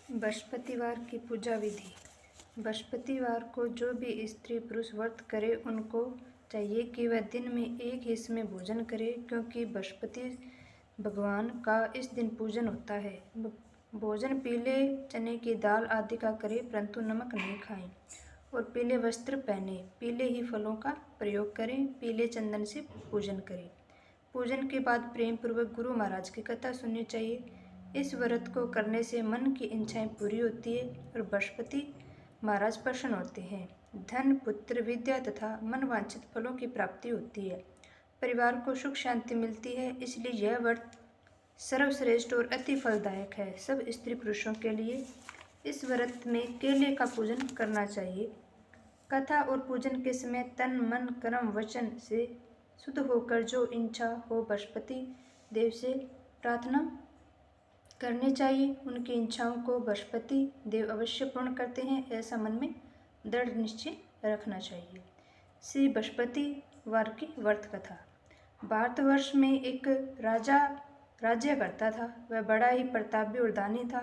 बृहस्पतिवार की पूजा विधि। बृहस्पतिवार को जो भी स्त्री पुरुष व्रत करे उनको चाहिए कि वह दिन में एक ही समय भोजन करे, क्योंकि बृहस्पति भगवान का इस दिन पूजन होता है। भोजन पीले चने की दाल आदि का करे, परंतु नमक नहीं खाएं और पीले वस्त्र पहने, पीले ही फलों का प्रयोग करें, पीले चंदन से पूजन करें। पूजन के बाद प्रेम पूर्वक गुरु महाराज की कथा सुननी चाहिए। इस व्रत को करने से मन की इच्छाएं पूरी होती है और बृहस्पति महाराज प्रसन्न होते हैं। धन, पुत्र, विद्या तथा मन वांछित फलों की प्राप्ति होती है। परिवार को सुख शांति मिलती है, इसलिए यह व्रत सर्वश्रेष्ठ और अति फलदायक है सब स्त्री पुरुषों के लिए। इस व्रत में केले का पूजन करना चाहिए। कथा और पूजन के समय तन, मन, कर्म, वचन से शुद्ध होकर जो इच्छा हो बृहस्पति देव से प्रार्थना करनी चाहिए। उनकी इच्छाओं को बृहस्पति देव अवश्य पूर्ण करते हैं, ऐसा मन में दृढ़ निश्चय रखना चाहिए। श्री बृहस्पतिवार की व्रत कथा। भारतवर्ष में एक राजा राज्य करता था। वह बड़ा ही प्रतापी और दानी था।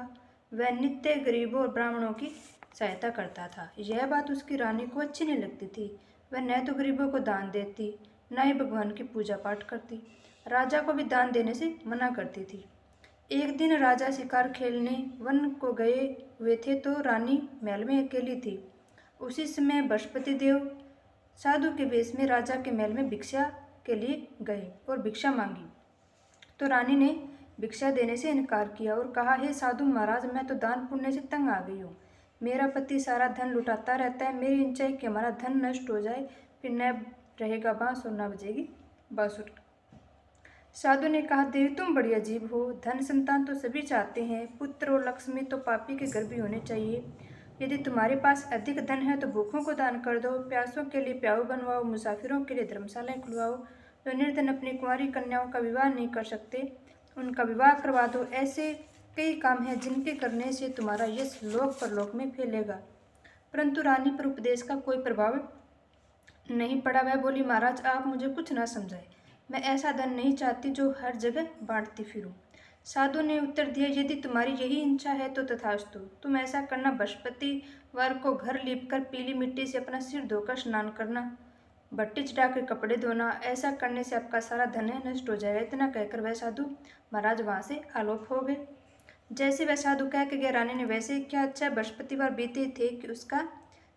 वह नित्य गरीबों और ब्राह्मणों की सहायता करता था। यह बात उसकी रानी को अच्छी नहीं लगती थी। वह न तो गरीबों को दान देती, न ही भगवान की पूजा पाठ करती। राजा को भी दान देने से मना करती थी। एक दिन राजा शिकार खेलने वन को गए हुए थे, तो रानी महल में अकेली थी। उसी समय बृहस्पति देव साधु के वेश में राजा के महल में भिक्षा के लिए गए और भिक्षा मांगी। तो रानी ने भिक्षा देने से इनकार किया और कहा, हे साधु महाराज, मैं तो दान पुण्य से तंग आ गई हूँ। मेरा पति सारा धन लुटाता रहता है। मेरी इच्छा है कि हमारा धन नष्ट हो जाए, फिर न रहेगा बांस और न बजेगी बांसुरी। साधु ने कहा, देवी तुम बड़ी अजीब हो। धन संतान तो सभी चाहते हैं, पुत्र और लक्ष्मी तो पापी के घर भी होने चाहिए। यदि तुम्हारे पास अधिक धन है तो भूखों को दान कर दो, प्यासों के लिए प्याऊ बनवाओ, मुसाफिरों के लिए धर्मशालाएं खुलवाओ। जो निर्धन अपनी कुंवारी कन्याओं का विवाह नहीं कर सकते, उनका विवाह करवा दो। ऐसे कई काम हैं जिनके करने से तुम्हारा यश लोक परलोक में फैलेगा। परंतु रानी पर उपदेश का कोई प्रभाव नहीं पड़ा। वह बोली, महाराज आप मुझे कुछ ना समझाए। मैं ऐसा धन नहीं चाहती जो हर जगह बांटती फिरूं। साधु ने उत्तर दिया, यदि तुम्हारी यही इच्छा है तो तथास्तु। तुम ऐसा करना, बृहस्पतिवार को घर लीपकर पीली मिट्टी से अपना सिर धोकर स्नान करना, भट्टी चढ़ाकर कपड़े धोना। ऐसा करने से आपका सारा धन नष्ट हो जाएगा। इतना कहकर वह साधु महाराज वहां से आलोप हो गए। जैसे वह साधु कह के गया, रानी ने वैसे ही किया। अच्छा बृहस्पतिवार बीते थे कि उसका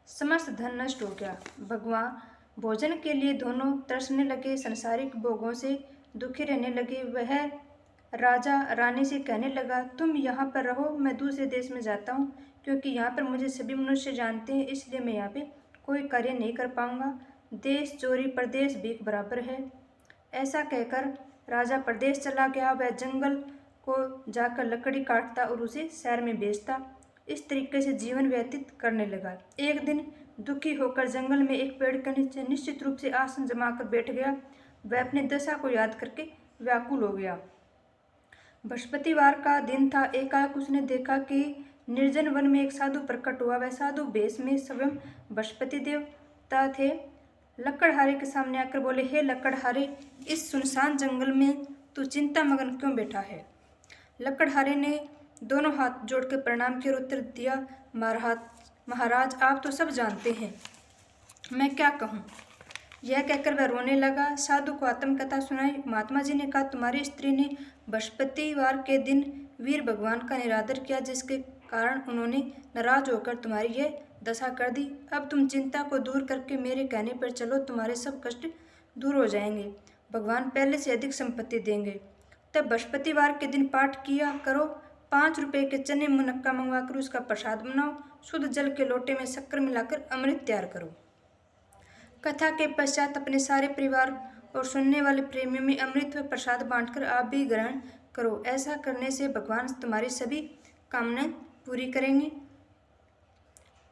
समस्त धन नष्ट हो गया। भगवान भोजन के लिए दोनों तरसने लगे, संसारिक भोगों से दुखी रहने लगे। वह राजा रानी से कहने लगा, तुम यहाँ पर रहो, मैं दूसरे देश में जाता हूँ, क्योंकि यहाँ पर मुझे सभी मनुष्य जानते हैं, इसलिए मैं यहाँ पे कोई कार्य नहीं कर पाऊँगा। देश चोरी परदेश भीख बराबर है। ऐसा कहकर राजा परदेश चला गया। वह जंगल को जाकर लकड़ी काटता और उसे शहर में बेचता। इस तरीके से जीवन व्यतीत करने लगा। एक दिन दुखी होकर जंगल में एक पेड़ के नीचे निश्चित रूप से आसन जमाकर बैठ गया। वह अपनी दशा को याद करके व्याकुल हो गया। बृहस्पतिवार का दिन था। एकाएक उसने देखा कि निर्जन वन में एक साधु प्रकट हुआ। वह साधु वेश में स्वयं बृहस्पति देवता थे। लकड़हारे के सामने आकर बोले, हे लकड़हारे, इस सुनसान जंगल में तू चिंता मगन क्यों बैठा है? लकड़हारे ने दोनों हाथ जोड़ के प्रणाम किया और उत्तर दिया, महाराज आप तो सब जानते हैं, मैं क्या कहूँ। यह कहकर वह रोने लगा। साधु को आत्मकथा सुनाई। महात्मा जी ने कहा, तुम्हारी स्त्री ने बृहस्पतिवार के दिन वीर भगवान का निरादर किया, जिसके कारण उन्होंने नाराज होकर तुम्हारी यह दशा कर दी। अब तुम चिंता को दूर करके मेरे कहने पर चलो, तुम्हारे सब कष्ट दूर हो जाएंगे। भगवान पहले से अधिक संपत्ति देंगे। तब बृहस्पतिवार के दिन पाठ किया करो। 5 रुपए के चने मुनक्का मंगवाकर उसका प्रसाद बनाओ। शुद्ध जल के लोटे में शक्कर मिलाकर अमृत तैयार करो। कथा के पश्चात अपने सारे परिवार और सुनने वाले प्रेमियों में अमृत व प्रसाद बांटकर आप भी ग्रहण करो। ऐसा करने से भगवान तुम्हारी सभी कामनाएं पूरी करेंगे।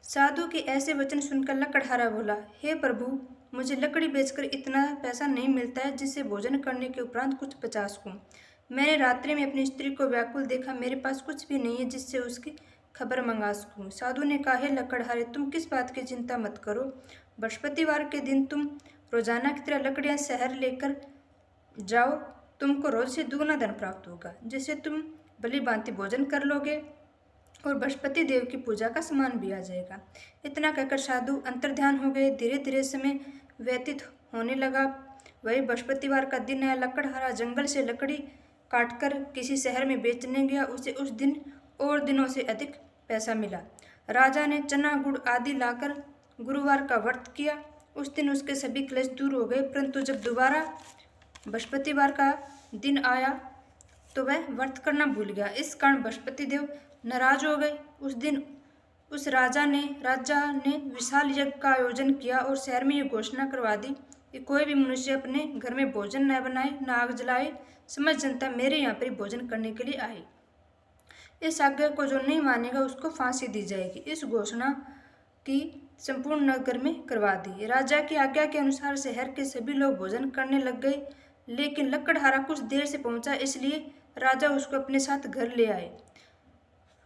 साधु के ऐसे वचन सुनकर लकड़हारा बोला, हे प्रभु, मुझे लकड़ी बेचकर इतना पैसा नहीं मिलता है जिससे भोजन करने के उपरांत कुछ बचा सकूं। मैंने रात्रि में अपनी स्त्री को व्याकुल देखा। मेरे पास कुछ भी नहीं है जिससे उसकी खबर मंगा सकूं। साधु ने कहा, हे लकड़हारे, तुम किस बात की चिंता मत करो। बृहस्पतिवार के दिन तुम रोजाना की तरह लकड़ियां शहर लेकर जाओ। तुमको रोज से दुगना धन प्राप्त होगा, जिससे तुम भली भांति भोजन कर लोगे और बृहस्पति देव की पूजा का सामान भी आ जाएगा। इतना कहकर साधु अंतर्ध्यान हो गए। धीरे धीरे समय व्यतीत होने लगा। वही बृहस्पतिवार का दिन है। लकड़हारा जंगल से लकड़ी काटकर किसी शहर में बेचने गया। उसे उस दिन और दिनों से अधिक पैसा मिला। राजा ने चना गुड़ आदि लाकर गुरुवार का व्रत किया। उस दिन उसके सभी क्लेश दूर हो गए। परंतु जब दोबारा बृहस्पतिवार का दिन आया तो वह व्रत करना भूल गया। इस कारण बृहस्पति देव नाराज हो गए। उस दिन उस राजा ने विशाल यज्ञ का आयोजन किया और शहर में ये घोषणा करवा दी कि कोई भी मनुष्य अपने घर में भोजन न बनाए, न आग जलाए। समस्त जनता मेरे यहाँ पर भोजन करने के लिए आए। इस आज्ञा को जो नहीं मानेगा उसको फांसी दी जाएगी। इस घोषणा की संपूर्ण नगर में करवा दी। राजा की आज्ञा के अनुसार शहर के सभी लोग भोजन करने लग गए। लेकिन लकड़हारा कुछ देर से पहुंचा, इसलिए राजा उसको अपने साथ घर ले आए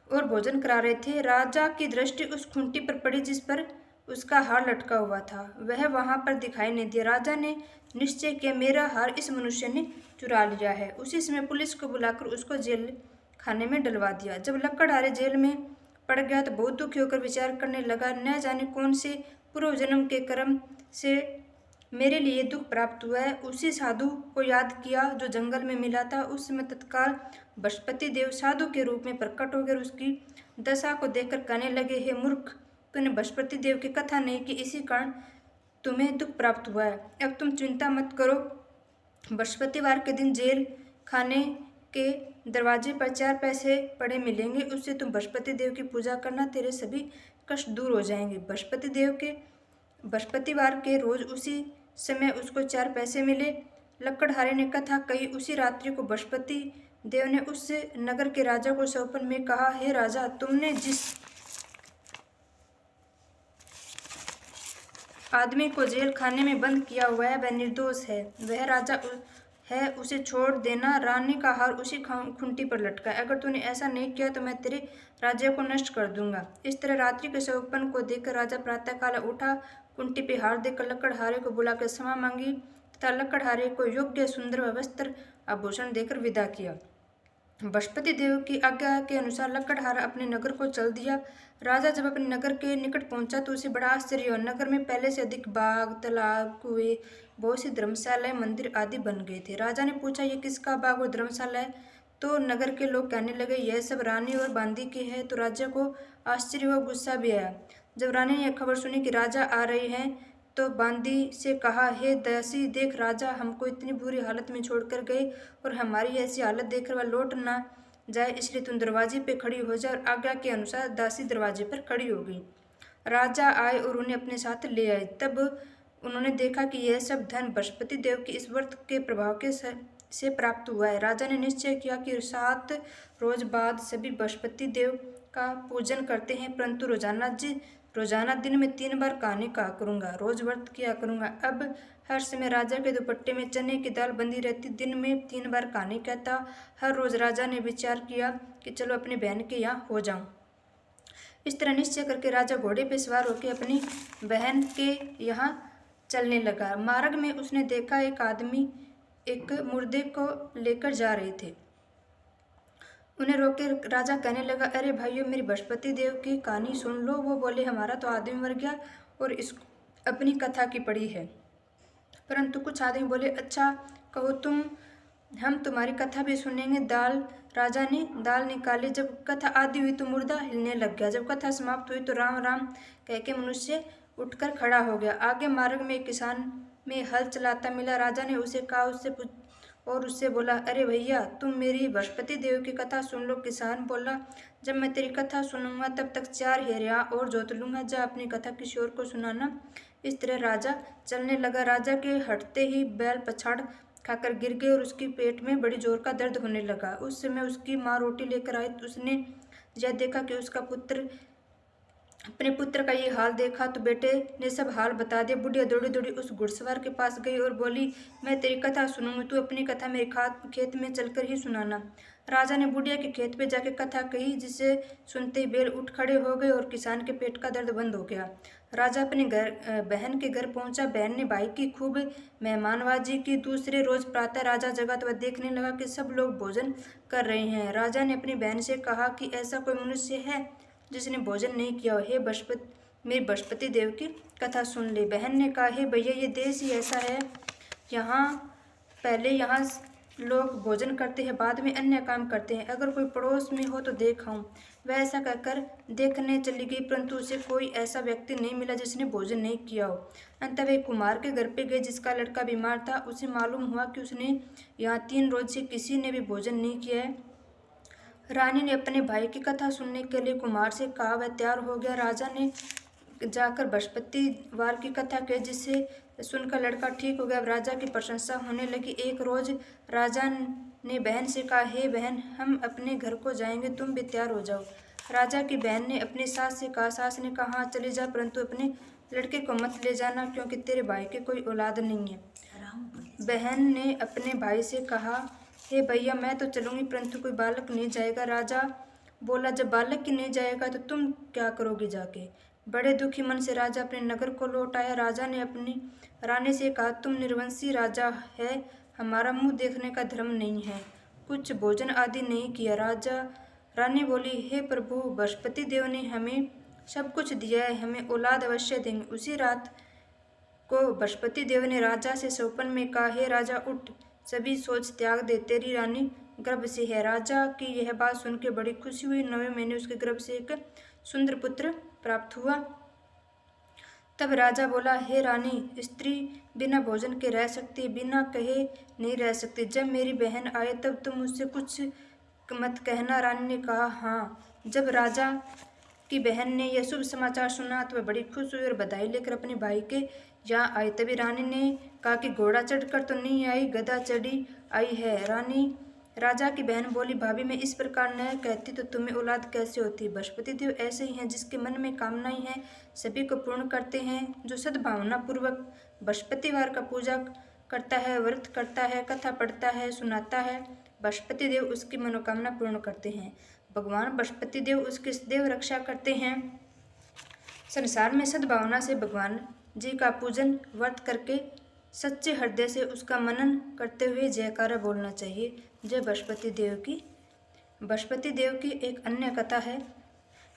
और भोजन करा रहे थे। राजा की दृष्टि उस खूंटी पर पड़ी जिस पर उसका हार लटका हुआ था। वह वहां पर दिखाई नहीं दिया। राजा ने निश्चय किया, मेरा हार इस मनुष्य ने चुरा लिया है। उसी समय पुलिस को बुलाकर उसको जेल खाने में डलवा दिया। जब लकड़हारे जेल में पड़ गया तो बहुत दुखी होकर विचार करने लगा, न जाने कौन से पूर्व जन्म के कर्म से मेरे लिए दुख प्राप्त हुआ है। उसी साधु को याद किया जो जंगल में मिला था। उस समय तत्काल बृहस्पति देव साधु के रूप में प्रकट होकर उसकी दशा को देखकर कहने लगे, हे मूर्ख, तूने बृहस्पति देव की कथा नहीं की, इसी कारण तुम्हें दुख प्राप्त हुआ है। अब तुम चिंता मत करो। बृहस्पतिवार के दिन जेल खाने के दरवाजे पर 4 पैसे पड़े मिलेंगे। उससे तुम बृहस्पति देव की पूजा करना, तेरे सभी कष्ट दूर हो जाएंगे। बृहस्पतिवार के रोज उसी समय उसको 4 पैसे मिले। लकड़हारे ने कथा कही। उसी रात्रि को बृहस्पति देव ने उस नगर के राजा को स्वप्न में कहा, हे राजा, तुमने जिस आदमी को जेल खाने में बंद किया हुआ है वह निर्दोष है। वह राजा है, उसे छोड़ देना। रानी का हार उसी खूंटी पर लटका है। अगर तूने ऐसा नहीं किया तो मैं तेरे राज्य को नष्ट कर दूंगा। इस तरह रात्रि के स्वप्न को देखकर राजा प्रातःकाल उठा। कुंटी पे हार देकर लकड़हारे को बुलाकर क्षमा मांगी तथा लकड़हारे को योग्य सुंदर वस्त्र आभूषण देकर विदा किया। बृहस्पति देव की आज्ञा के अनुसार लकड़हारा अपने नगर को चल दिया। राजा जब अपने नगर के निकट पहुंचा तो उसे बड़ा आश्चर्य हुआ। नगर में पहले से अधिक बाग, तालाब, कुएं, बहुत सी धर्मशालाएं, मंदिर आदि बन गए थे। राजा ने पूछा, ये किसका बाग और धर्मशाला है? तो नगर के लोग कहने लगे, यह सब रानी और बांदी की है। तो राजा को आश्चर्य हुआ, गुस्सा भी आया। जब रानी ने खबर सुनी कि राजा आ रहे हैं तो बांदी से कहा, हे दासी, देख राजा हमको इतनी बुरी हालत में छोड़कर गए और हमारी ऐसी हालत देखकर वह लौट ना जाए, इसलिए तुम दरवाजे पे खड़ी हो जा। और आज्ञा के अनुसार दासी दरवाजे पर खड़ी हो गई। राजा आए और उन्हें अपने साथ ले आए। तब उन्होंने देखा कि यह सब धन बृहस्पति देव के इस व्रत के प्रभाव से प्राप्त हुआ है। राजा ने निश्चय किया कि 7 रोज बाद सभी बृहस्पति देव का पूजन करते हैं, परंतु रोजाना दिन में 3 बार कहानी कहा करूँगा, रोज व्रत किया करूँगा। अब हर समय राजा के दुपट्टे में चने की दाल बंधी रहती। दिन में 3 बार कहानी कहता। हर रोज राजा ने विचार किया कि चलो अपनी बहन के यहाँ हो जाऊं। इस तरह निश्चय करके राजा घोड़े पे सवार होकर अपनी बहन के यहाँ चलने लगा। मार्ग में उसने देखा एक आदमी एक मुर्दे को लेकर जा रहे थे। उन्हें रोके राजा कहने लगा, अरे भाइयों, मेरी बृहस्पति देव की कहानी सुन लो। वो बोले, हमारा तो आदमी मर गया और इसको अपनी कथा की पड़ी है। परंतु कुछ आदमी बोले, अच्छा कहो तुम, हम तुम्हारी कथा भी सुनेंगे। राजा ने दाल निकाली। जब कथा आदि हुई तो मुर्दा हिलने लग गया। जब कथा समाप्त हुई तो राम राम कह के मनुष्य उठकर खड़ा हो गया। आगे मार्ग में एक किसान में हल चलाता मिला। राजा ने उसे कहा, उससे बोला, अरे भैया, तुम मेरी बृहस्पति देव की कथा सुन लो। किसान बोला, जब मैं तेरी कथा सुनूंगा तब तक 4 हेरिया और जोत लूंगा। जा अपनी कथा किसी और को सुनाना। इस तरह राजा चलने लगा। राजा के हटते ही बैल पछाड़ खाकर गिर गए और उसकी पेट में बड़ी जोर का दर्द होने लगा। उस समय उसकी माँ रोटी लेकर आई तो उसने यह देखा कि उसका अपने पुत्र का ये हाल देखा तो बेटे ने सब हाल बता दिया। बुढ़िया दौड़ी दौड़ी उस घुड़सवार के पास गई और बोली, मैं तेरी कथा सुनूंगी, तू अपनी कथा मेरे खेत में चलकर ही सुनाना। राजा ने बुढ़िया के खेत पे जाके कथा कही, जिसे सुनते ही बैल उठ खड़े हो गए और किसान के पेट का दर्द बंद हो गया। राजा अपने बहन के घर पहुंचा। बहन ने भाई की खूब मेहमानबाजी की। दूसरे रोज प्रातः राजा जगा तो वह देखने लगा कि सब लोग भोजन कर रहे हैं। राजा ने अपनी बहन से कहा कि ऐसा कोई मनुष्य है जिसने भोजन नहीं किया हो। हे बृहस्पति, मेरी बृहस्पति देव की कथा सुन ले। बहन ने कहा, हे भैया, ये देश ही ऐसा है, यहाँ लोग भोजन करते हैं, बाद में अन्य काम करते हैं। अगर कोई पड़ोस में हो तो देखाऊं। वह ऐसा कहकर देखने चली गई, परंतु उसे कोई ऐसा व्यक्ति नहीं मिला जिसने भोजन नहीं किया हो। अंत वे कुमार के घर पे गए, जिसका लड़का बीमार था। उसे मालूम हुआ कि उसने यहाँ 3 रोज से किसी ने भी भोजन नहीं किया है। रानी ने अपने भाई की कथा सुनने के लिए कुमार से कहा। वह तैयार हो गया। राजा ने जाकर बृहस्पतिवार की कथा कही, जिससे सुनकर लड़का ठीक हो गया। राजा की प्रशंसा होने लगी। एक रोज राजा ने बहन से कहा, हे बहन, हम अपने घर को जाएंगे, तुम भी तैयार हो जाओ। राजा की बहन ने अपनी सास से कहा। सास ने कहा, हाँ चली जा, परंतु अपने लड़के को मत ले जाना, क्योंकि तेरे भाई की कोई औलाद नहीं है। बहन ने अपने भाई से कहा, हे भैया, मैं तो चलूंगी, परंतु कोई बालक नहीं जाएगा। राजा बोला, जब बालक ही नहीं जाएगा तो तुम क्या करोगी जाके। बड़े दुखी मन से राजा अपने नगर को लौट आया। राजा ने अपनी रानी से कहा, तुम निर्वंशी राजा है, हमारा मुंह देखने का धर्म नहीं है, कुछ भोजन आदि नहीं किया। रानी बोली, हे प्रभु, बृहस्पति देव ने हमें सब कुछ दिया है, हमें औलाद अवश्य देंगे। उसी रात को बृहस्पति देव ने राजा से स्वप्न में कहा, हे राजा, उठ, सभी सोच त्याग दे, तेरी रानी गर्भ से है। राजा की यह बात सुनकर बड़ी खुशी हुई। 9वें महीने उसके गर्भ से एक सुंदर पुत्र प्राप्त हुआ। तब राजा बोला, हे रानी, स्त्री बिना भोजन के रह सकती है, बिना कहे नहीं रह सकती। जब मेरी बहन आए तब तुम मुझसे कुछ मत कहना। रानी ने कहा, हाँ। जब राजा की बहन ने यह शुभ समाचार सुना तो वह बड़ी खुश हुई और बधाई लेकर अपने भाई के यहाँ आई। तभी रानी ने कहा कि घोड़ा चढ़कर तो नहीं आई, गधा चढ़ी आई है। राजा की बहन बोली, भाभी, मैं इस प्रकार न कहती तो तुम्हें औलाद कैसे होती। बृहस्पति देव ऐसे ही हैं, जिसके मन में कामनाएं हैं सभी को पूर्ण करते हैं। जो सद्भावना पूर्वक बृहस्पतिवार का पूजा करता है, व्रत करता है, कथा पढ़ता है, सुनाता है, बृहस्पति देव उसकी मनोकामना पूर्ण करते हैं। भगवान बृहस्पति देव उसकी सदैव रक्षा करते हैं। संसार में सद्भावना से भगवान जी का पूजन व्रत करके सच्चे हृदय से उसका मनन करते हुए जयकारा बोलना चाहिए। जय बृहस्पति देव की। बृहस्पति देव की एक अन्य कथा है।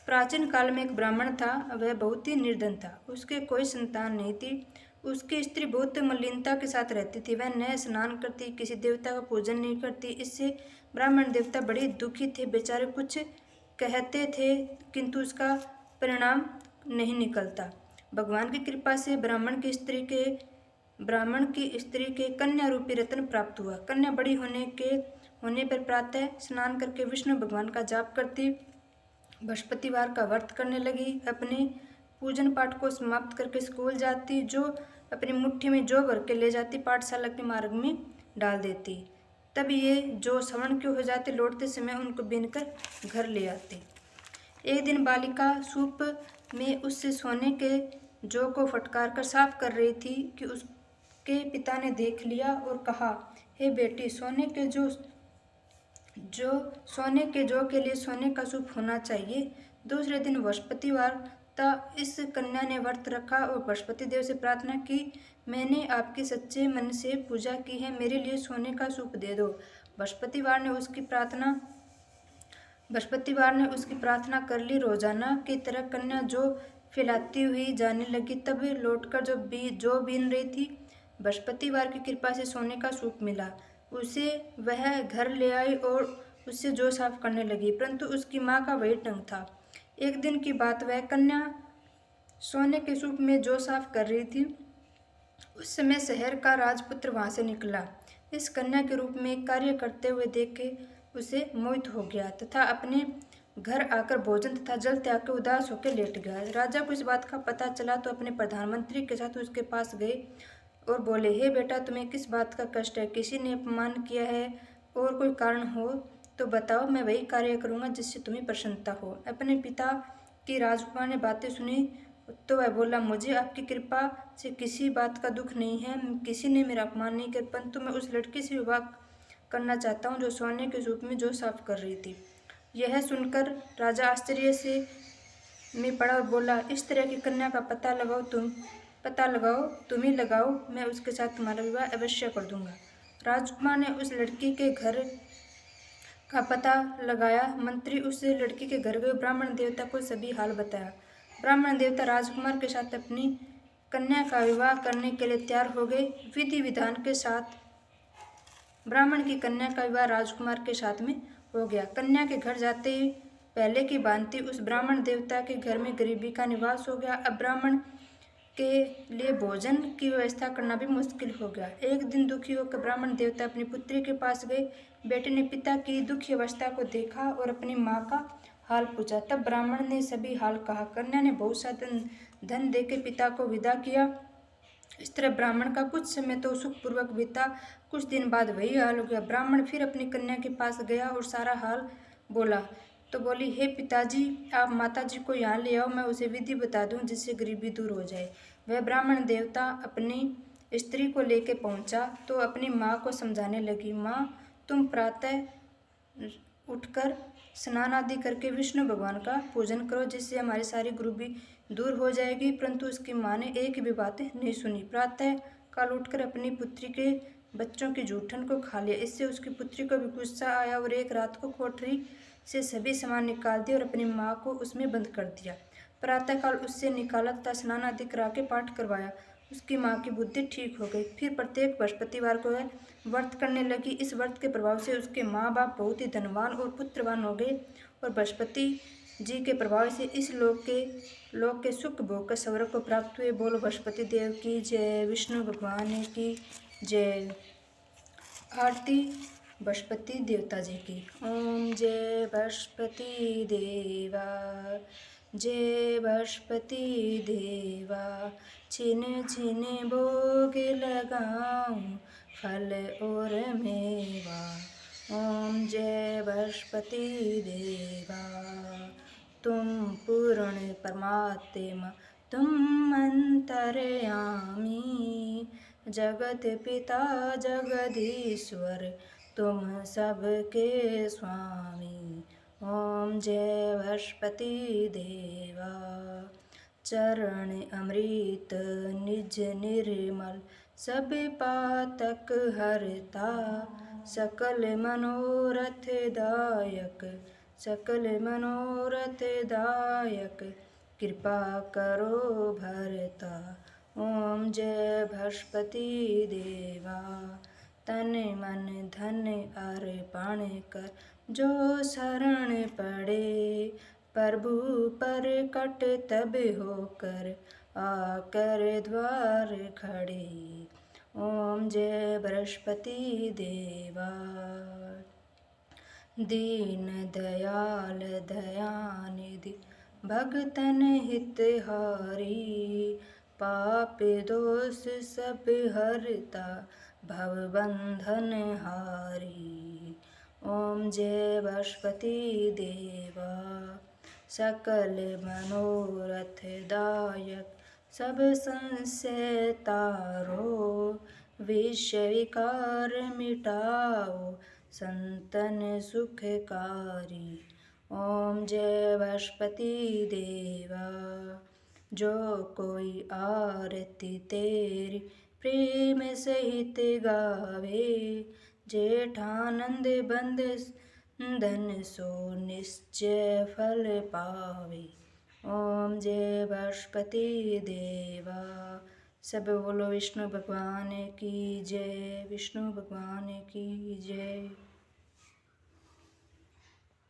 प्राचीन काल में एक ब्राह्मण था। वह बहुत ही निर्धन था। उसके कोई संतान नहीं थी। उसकी स्त्री बहुत मलिनता के साथ रहती थी। वह न स्नान करती, किसी देवता का पूजन नहीं करती। इससे ब्राह्मण देवता बड़े दुखी थे। बेचारे कुछ कहते थे, किंतु उसका परिणाम नहीं निकलता। भगवान की कृपा से ब्राह्मण की स्त्री के कन्या रूपी रत्न प्राप्त हुआ। कन्या बड़ी होने पर प्रातः स्नान करके विष्णु भगवान का जाप करती, बृहस्पतिवार का व्रत करने लगी, अपने पूजन पाठ को समाप्त करके स्कूल जाती, जो अपनी मुट्ठी में जौ भर के ले जाती, पाठशाला के मार्ग में डाल देती। तब ये जो श्रवण के हो जाते, लौटते समय उनको बीनकर घर ले आती। एक दिन बालिका सूप में उससे सोने के जौ को फटकार कर साफ कर रही थी कि उसके पिता ने देख लिया और कहा, हे बेटी, सोने के जौ के लिए सोने का सूप होना चाहिए। दूसरे दिन बृहस्पतिवार था। इस कन्या ने व्रत रखा और बृहस्पति देव से प्रार्थना की, मैंने आपकी सच्चे मन से पूजा की है, मेरे लिए सोने का सूप दे दो। बृहस्पतिवार ने उसकी प्रार्थना कर ली। रोजाना की तरह कन्या जौ फैलाती हुई जाने लगी। तब लौटकर जौ बीन रही थी। बृहस्पतिवार की कृपा से सोने का सूप मिला। उसे वह घर ले आई और उससे जौ साफ करने लगी, परंतु उसकी माँ का वही ढंग था। एक दिन की बात, वह कन्या सोने के सूप में जौ साफ कर रही थी। उस समय शहर का राजपुत्र वहां से निकला। इस कन्या के रूप में कार्य करते हुए देख के उसे मोहित हो गया तथा अपने घर आकर भोजन तथा जल त्याग के उदास होकर लेट गया। राजा को इस बात का पता चला तो अपने प्रधानमंत्री के साथ उसके पास गए और बोले, हे बेटा, तुम्हें किस बात का कष्ट है? किसी ने अपमान किया है और कोई कारण हो तो बताओ, मैं वही कार्य करूँगा जिससे तुम्हें प्रसन्नता हो। अपने पिता की राजकुमार ने बातें सुनी तो वह बोला, मुझे आपकी कृपा से किसी बात का दुख नहीं है, किसी ने मेरा अपमान नहीं किया, परंतु मैं उस लड़की से विवाह करना चाहता हूँ, जो सोने के रूप में जो साफ कर रही थी। यह सुनकर राजा आश्चर्य से में पड़ा और बोला, इस तरह की कन्या का पता लगाओ, तुम ही लगाओ, मैं उसके साथ तुम्हारा विवाह अवश्य कर दूंगा। राजकुमार ने उस लड़की के घर का पता लगाया। मंत्री उस लड़की के घर गए, ब्राह्मण देवता को सभी हाल बताया। ब्राह्मण देवता राजकुमार के साथ अपनी कन्या का विवाह करने के लिए तैयार हो गए। विधि विधान के साथ ब्राह्मण की कन्या का विवाह राजकुमार के साथ में हो गया। कन्या के घर जाते ही पहले की भांति उस ब्राह्मण देवता के घर में गरीबी का निवास हो गया। अब ब्राह्मण के लिए भोजन की व्यवस्था करना भी मुश्किल हो गया। एक दिन दुखी होकर ब्राह्मण देवता अपनी पुत्री के पास गए। बेटे ने पिता की दुखी अवस्था को देखा और अपनी माँ का हाल पूछा। तब ब्राह्मण ने सभी हाल कहा। कन्या ने बहुत सा धन देकर पिता को विदा किया। इस तरह ब्राह्मण का कुछ समय तो सुखपूर्वक बीता। कुछ दिन बाद वही हाल हो गया। ब्राह्मण फिर अपनी कन्या के पास गया और सारा हाल बोला। तो बोली, हे पिताजी, आप माताजी को यहाँ ले आओ, मैं उसे विधि बता दूं जिससे गरीबी दूर हो जाए। वह ब्राह्मण देवता अपनी स्त्री को लेकर पहुंचा तो अपनी माँ को समझाने लगी। माँ, तुम प्रातः उठकर स्नान आदि करके विष्णु भगवान का पूजन करो, जिससे हमारी सारी गरीबी दूर हो जाएगी। परंतु उसकी माँ ने एक भी बात नहीं सुनी। प्रातः काल उठकर अपनी पुत्री के बच्चों की जूठन को खा लिया। इससे उसकी पुत्री को भी गुस्सा आया और एक रात को कोठरी से सभी सामान निकाल दिया और अपनी माँ को उसमें बंद कर दिया। प्रातःकाल उससे निकाला तथा स्नान आदि करा के पाठ करवाया। उसकी माँ की बुद्धि ठीक हो गई। फिर प्रत्येक बृहस्पतिवार को वह व्रत करने लगी। इस व्रत के प्रभाव से उसके माँ बाप बहुत ही धनवान और पुत्रवान हो गए और बृहस्पति जी के प्रभाव से इस लोक के सुख भोग का स्वर्ग को प्राप्त हुए। बोलो बृहस्पति देव की जय, विष्णु भगवान की जय। आरती बृहस्पति देवता जी की। ओम जय बृहस्पति देवा, जय बृहस्पति देवा, छिन छिन भोग लगाऊं फल और मेवा। ओम जय बृहस्पति देवा, तुम पूर्ण परमात्मा, तुम अंतर्यामी, जगत पिता जगदीश्वर, तुम सबके स्वामी। ओम जय बृहस्पति देवा, चरण अमृत निज निर्मल, सब पातक हरता, सकल मनोरथ दायक, सकल मनोरथ दायक, कृपा करो भरता। ओम जय बृहस्पति देवा, तन मन धन अर्पण कर, जो शरण पड़े, प्रभु पर कट तब होकर आकर द्वार खड़े। ओम जय बृहस्पति देवा, दीन दयाल दयानिधि, भगतन हितहारी, पाप दोष सब हरता, भव बंधन हारी। ओम जय बृहस्पति देवा, सकल मनोरथ दायक, सब संशय तारो, विषय विकार मिटाओ, संतन सुखकारी। ओम जय बृहस्पति देवा, जो कोई आरती तेरी प्रेम सहित गावे, जेठानंद बंधन सो निश्चय फल पावे। ओम जय बृहस्पति देवा। सब बोलो विष्णु भगवान की जय, विष्णु भगवान की जय।